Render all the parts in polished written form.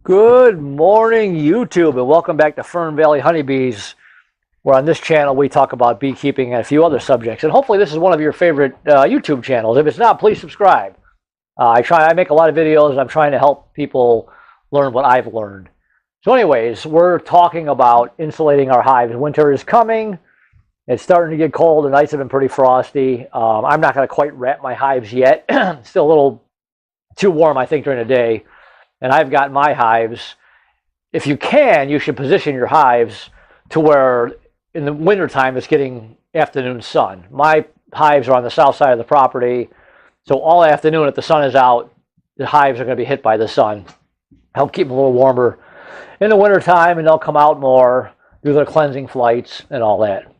Good morning, YouTube, and welcome back to Fern Valley Honeybees, where on this channel we talk about beekeeping and a few other subjects. And hopefully this is one of your favorite YouTube channels. If it's not, please subscribe. I make a lot of videos, and I'm trying to help people learn what I've learned. So anyways, we're talking about insulating our hives. Winter is coming. It's starting to get cold. The nights have been pretty frosty. I'm not going to quite wrap my hives yet. Still a little too warm, I think, during the day. And I've got my hives. If you can, you should position your hives to where in the wintertime it's getting afternoon sun. My hives are on the south side of the property, so all afternoon if the sun is out, the hives are going to be hit by the sun. Help keep them a little warmer in the wintertime, and they'll come out more, do their cleansing flights and all that.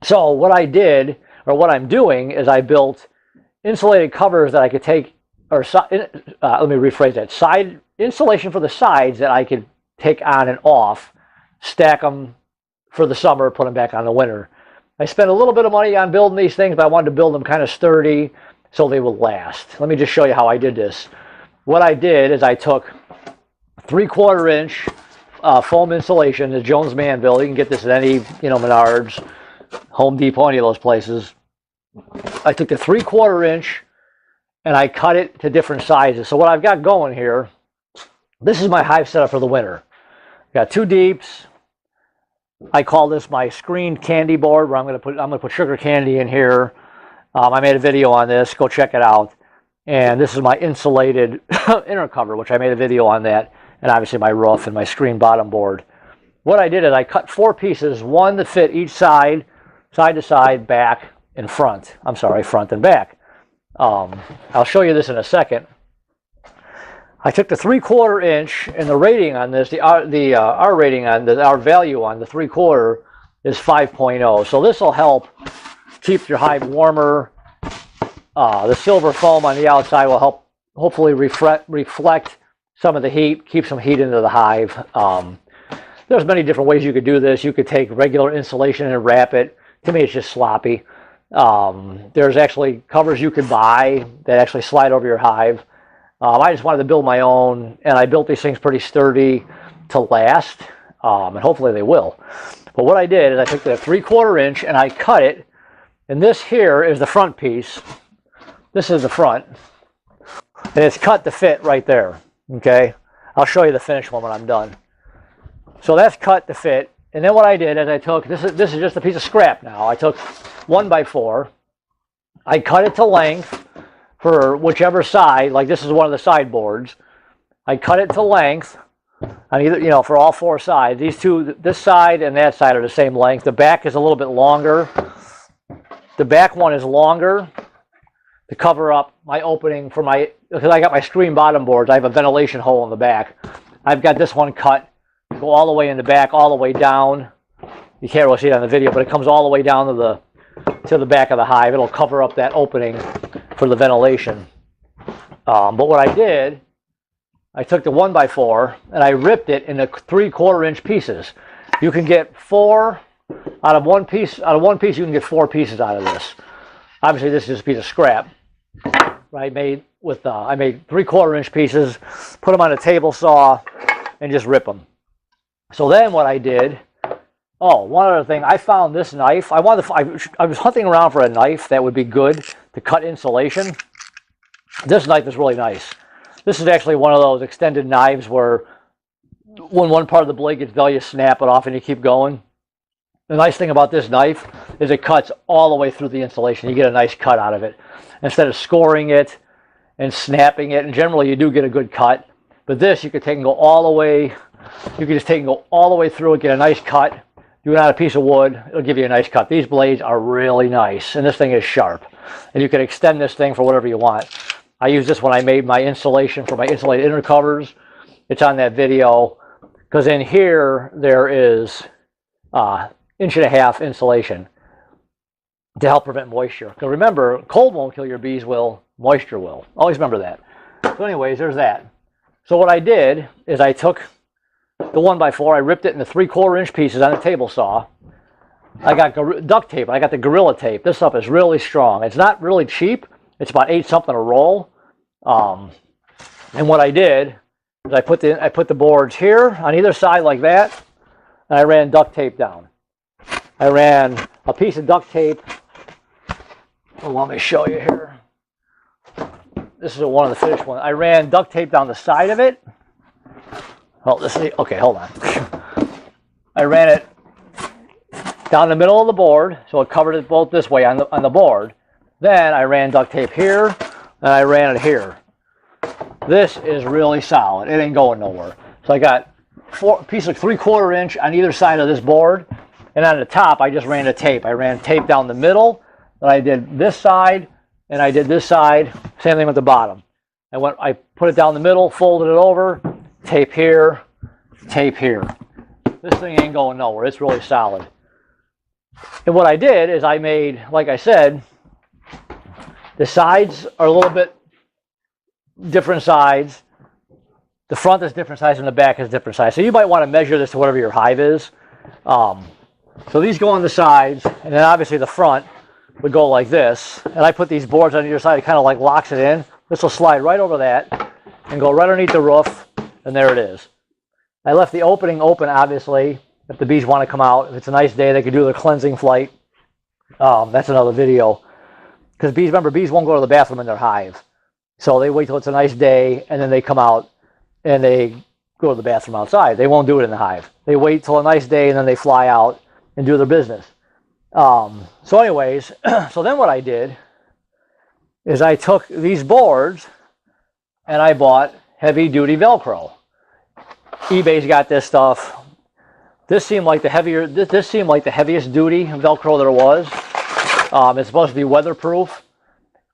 So what I did, or what I'm doing, is I built insulated covers that I could take, or let me rephrase that, side insulation for the sides that I could take on and off, stack them for the summer, put them back on the winter. I spent a little bit of money on building these things, but I wanted to build them kind of sturdy so they would last. Let me just show you how I did this. What I did is I took 3/4 inch foam insulation, the Jones Manville. You can get this at any, Menards, Home Depot, any of those places. I took the 3/4 inch and I cut it to different sizes. So what I've got going here, this is my hive setup for the winter. I've got 2 deeps. I call this my screened candy board, where I'm going to put sugar candy in here. I made a video on this. Go check it out. And this is my insulated inner cover, which I made a video on that. And obviously my roof and my screen bottom board. What I did is I cut 4 pieces, one to fit each side, side to side, back and front. I'm sorry, front and back. I'll show you this in a second. I took the 3/4 inch, and the rating on this, our rating on our value on the 3/4 is 5.0. So this will help keep your hive warmer. The silver foam on the outside will help hopefully reflect some of the heat, keep some heat into the hive. There's many different ways you could do this. You could take regular insulation and wrap it. To me, it's just sloppy. There's actually covers you could buy that actually slide over your hive. I just wanted to build my own, and I built these things pretty sturdy to last, and hopefully they will. But what I did is I took the 3/4 inch and I cut it, and this here is the front piece. This is the front, and it's cut to fit right there, okay? I'll show you the finished one when I'm done. So that's cut to fit, and then what I did is I took, this is just a piece of scrap now. I took 1x4, I cut it to length, for whichever side, like this is one of the sideboards. I cut it to length on either, for all 4 sides. These two, this side and that side, are the same length. The back is a little bit longer. The back one is longer to cover up my opening for because I got my screen bottom boards. I have a ventilation hole in the back. I've got this one cut, go all the way in the back, all the way down. You can't really see it on the video, but it comes all the way down to the back of the hive. It'll cover up that opening for the ventilation. But what I did, I took the 1x4 and I ripped it into 3/4 inch pieces. You can get 4 out of one piece. Out of one piece, you can get 4 pieces out of this. Obviously, this is just a piece of scrap. I made 3/4 inch pieces, put them on a table saw, and just rip them. So then what I did. Oh, one other thing. I found this knife. I was hunting around for a knife that would be good to cut insulation. This knife is really nice. This is actually one of those extended knives where when one part of the blade gets dull, you snap it off and you keep going. The nice thing about this knife is it cuts all the way through the insulation. You get a nice cut out of it. Instead of scoring it and snapping it, and generally you do get a good cut. But this, you could take and go all the way, you could just take and go all the way through and get a nice cut. Do it on a piece of wood, it'll give you a nice cut. These blades are really nice, and this thing is sharp. And you can extend this thing for whatever you want. I used this when I made my insulation for my insulated inner covers. It's on that video, because in here there is 1.5 inch insulation to help prevent moisture. Because remember, cold won't kill your bees, moisture will. Always remember that. So anyways, there's that. So what I did is I took the 1x4, I ripped it into 3/4 inch pieces on a table saw. I got duct tape. I got the Gorilla Tape. This stuff is really strong. It's not really cheap. It's about 8 something a roll. And what I did is I put the boards here on either side like that, and I ran duct tape down. I ran a piece of duct tape. Well, let me show you here. This is one of the finished ones. I ran duct tape down the side of it. Oh, this is okay. Hold on. I ran it down the middle of the board, so it covered it both this way on the board. Then I ran duct tape here, and I ran it here. This is really solid. It ain't going nowhere. So I got a piece of 3/4 inch on either side of this board, and on the top I just ran the tape. I ran tape down the middle, then I did this side, and I did this side. Same thing with the bottom. I put it down the middle, folded it over, tape here, tape here. This thing ain't going nowhere. It's really solid. And what I did is I made, like I said, the sides are a little bit different sides. The front is different size and the back is different size. So you might want to measure this to whatever your hive is. So these go on the sides, and then obviously the front would go like this. And I put these boards on either side. It kind of like locks it in. This will slide right over that and go right underneath the roof, and there it is. I left the opening open, obviously, if the bees want to come out. If it's a nice day, they could do their cleansing flight. That's another video. Because bees, remember, bees won't go to the bathroom in their hive. So they wait till it's a nice day, and then they come out, and they go to the bathroom outside. They won't do it in the hive. They wait till a nice day, and then they fly out and do their business. So anyways, so then what I did is I took these boards, and I bought heavy-duty Velcro. eBay's got this stuff. This seemed like the heaviest duty Velcro there was. It's supposed to be weatherproof,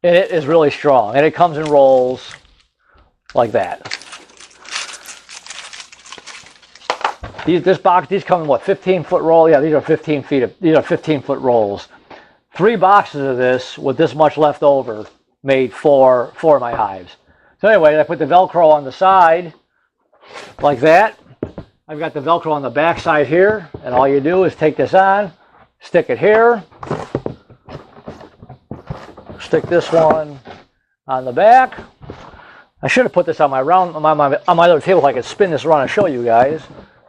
and it is really strong. And it comes in rolls like that. These come in what, 15-foot roll? Yeah, these are 15-foot rolls. 3 boxes of this with this much left over made four of my hives. So anyway, I put the Velcro on the side like that. I've got the Velcro on the back side here, and all you do is take this on, stick it here, stick this one on the back. I should have put this on my other table so I could spin this around and show you guys.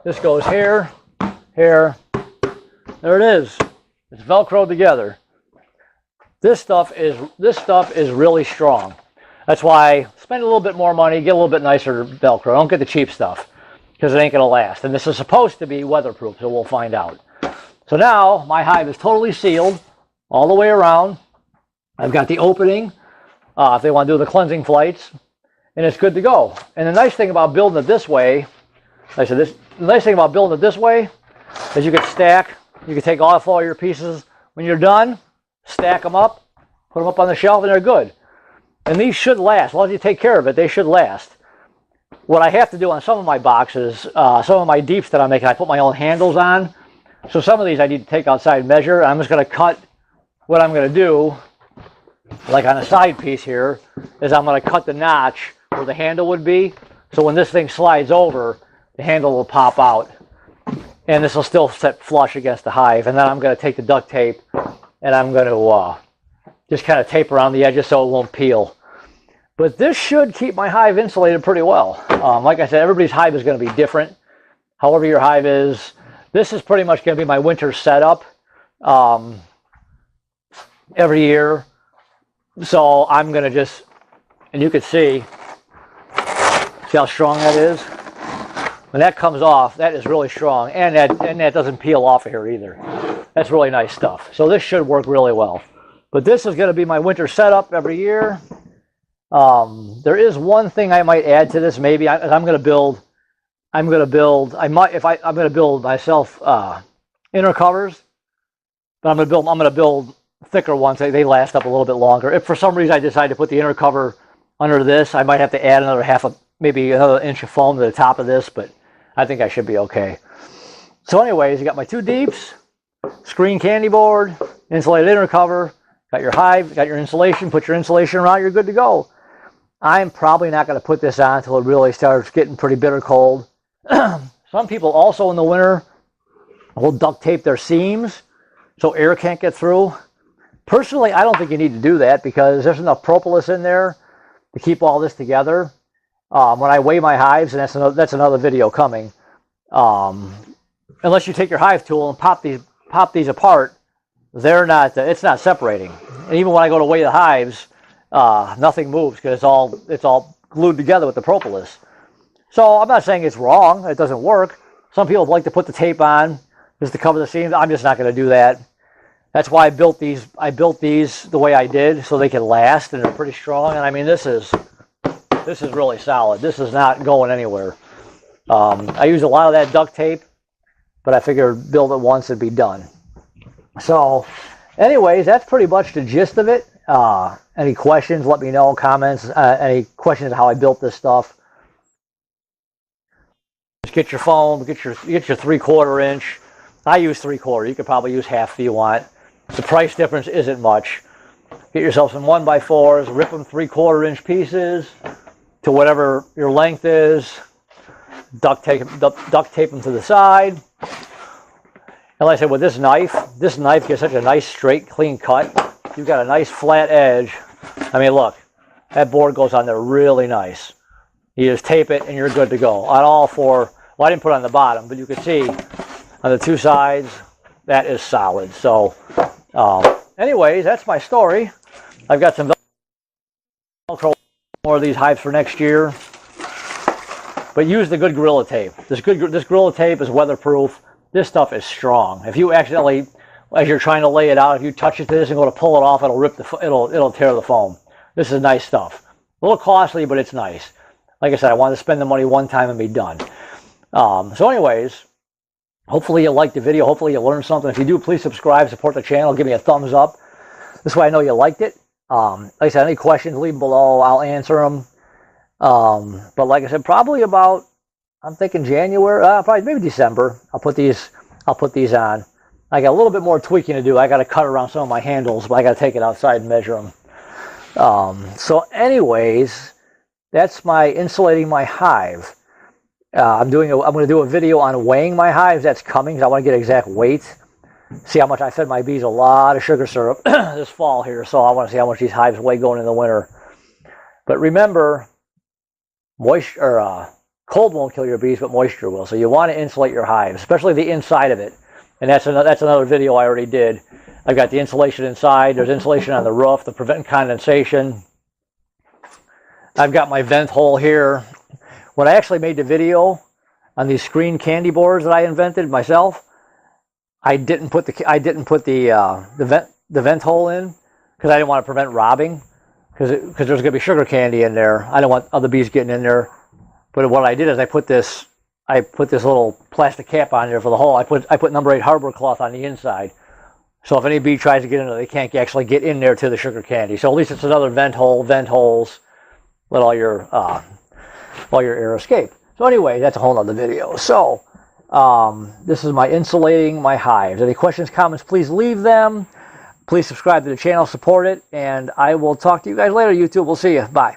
This goes here, here. There it is. It's Velcroed together. This stuff is really strong. That's why spend a little bit more money, get a little bit nicer Velcro. Don't get the cheap stuff because it ain't gonna last. And this is supposed to be weatherproof, so we'll find out. So now my hive is totally sealed all the way around. I've got the opening if they want to do the cleansing flights, and it's good to go. And the nice thing about building it this way, the nice thing about building it this way is you can stack. You can take off all your pieces when you're done, stack them up, put them up on the shelf, and they're good. And these should last. As long as you take care of it, they should last. What I have to do on some of my boxes, some of my deeps that I'm making, I put my own handles on. So some of these I need to take outside and measure. I'm just going to cut. What I'm going to do, like on a side piece here, is I'm going to cut the notch where the handle would be. So when this thing slides over, the handle will pop out. And this will still set flush against the hive. And then I'm going to take the duct tape and I'm going to just kind of tape around the edges so it won't peel. But this should keep my hive insulated pretty well. Like I said, everybody's hive is going to be different. However your hive is, this is pretty much going to be my winter setup every year. So I'm going to just, and you can see how strong that is? When that comes off, that is really strong. And that doesn't peel off of here either. That's really nice stuff. So this should work really well. But this is going to be my winter setup every year. There is one thing I might add to this. Maybe I'm going to build myself inner covers. But I'm going to build thicker ones. They last up a little bit longer. If for some reason I decide to put the inner cover under this, I might have to add maybe another inch of foam to the top of this. But I think I should be okay. So anyways, you got my 2 deeps, screen candy board, insulated inner cover. Got your hive, got your insulation, put your insulation around, you're good to go. I'm probably not going to put this on until it really starts getting pretty bitter cold. Some people also in the winter will duct tape their seams so air can't get through. Personally, I don't think you need to do that because there's enough propolis in there to keep all this together. when I weigh my hives, and that's another video coming. Unless you take your hive tool and pop these apart, it's not separating. And even when I go to weigh the hives, nothing moves because it's all glued together with the propolis. So I'm not saying it's wrong. It doesn't work. Some people like to put the tape on just to cover the seams. I'm just not going to do that. That's why I built these. I built these the way I did so they can last, and they're pretty strong. And I mean, this is really solid. This is not going anywhere. I use a lot of that duct tape, but I figured build it once and be done. So, anyways, that's pretty much the gist of it. Any questions? Let me know. Comments. Any questions on how I built this stuff? Just get your foam. Get your 3/4 inch. I use 3/4. You could probably use half if you want. The price difference isn't much. Get yourself some 1x4s. Rip them 3/4 inch pieces to whatever your length is. Duct tape them to the side. And like I said, with this knife gets such a nice straight, clean cut. You've got a nice flat edge. I mean, look, that board goes on there really nice. You just tape it and you're good to go. On all four, well, I didn't put it on the bottom, but you can see on the two sides, that is solid. So, anyways, that's my story. I've got some Velcro, more of these hives for next year. But use the good Gorilla Tape. This Gorilla Tape is weatherproof. This stuff is strong. If you accidentally, as you're trying to lay it out, if you touch it to this and go to pull it off, it'll tear the foam. This is nice stuff. A little costly, but it's nice. Like I said, I wanted to spend the money one time and be done. So anyways, hopefully you liked the video. Hopefully you learned something. If you do, please subscribe, support the channel, give me a thumbs up. This way I know you liked it. Like I said, any questions, leave them below. I'll answer them. But like I said, probably about, I'm thinking January, probably maybe December. I'll put these on. I got a little bit more tweaking to do. I got to cut around some of my handles, but I got to take it outside and measure them. So anyways, that's my insulating my hive. I'm going to do a video on weighing my hives. That's coming because I want to get exact weight. See how much I fed my bees a lot of sugar syrup this fall here. So I want to see how much these hives weigh going in the winter. But remember, cold won't kill your bees, but moisture will. So you want to insulate your hive, especially the inside of it. And that's another video I already did. I've got the insulation inside. There's insulation on the roof to prevent condensation. I've got my vent hole here. When I actually made the video on these screen candy boards that I invented myself, I didn't put the vent hole in because I didn't want to prevent robbing. Because there's going to be sugar candy in there. I don't want other bees getting in there. But what I did is I put this little plastic cap on there for the hole. I put number 8 harbor cloth on the inside. So if any bee tries to get in there, they can't actually get in there to the sugar candy. So at least it's another vent holes. Let all your air escape. So anyway, that's a whole other video. So this is my insulating my hives. Any questions, comments, please leave them. Please subscribe to the channel, support it, and I will talk to you guys later, YouTube. We'll see you. Bye.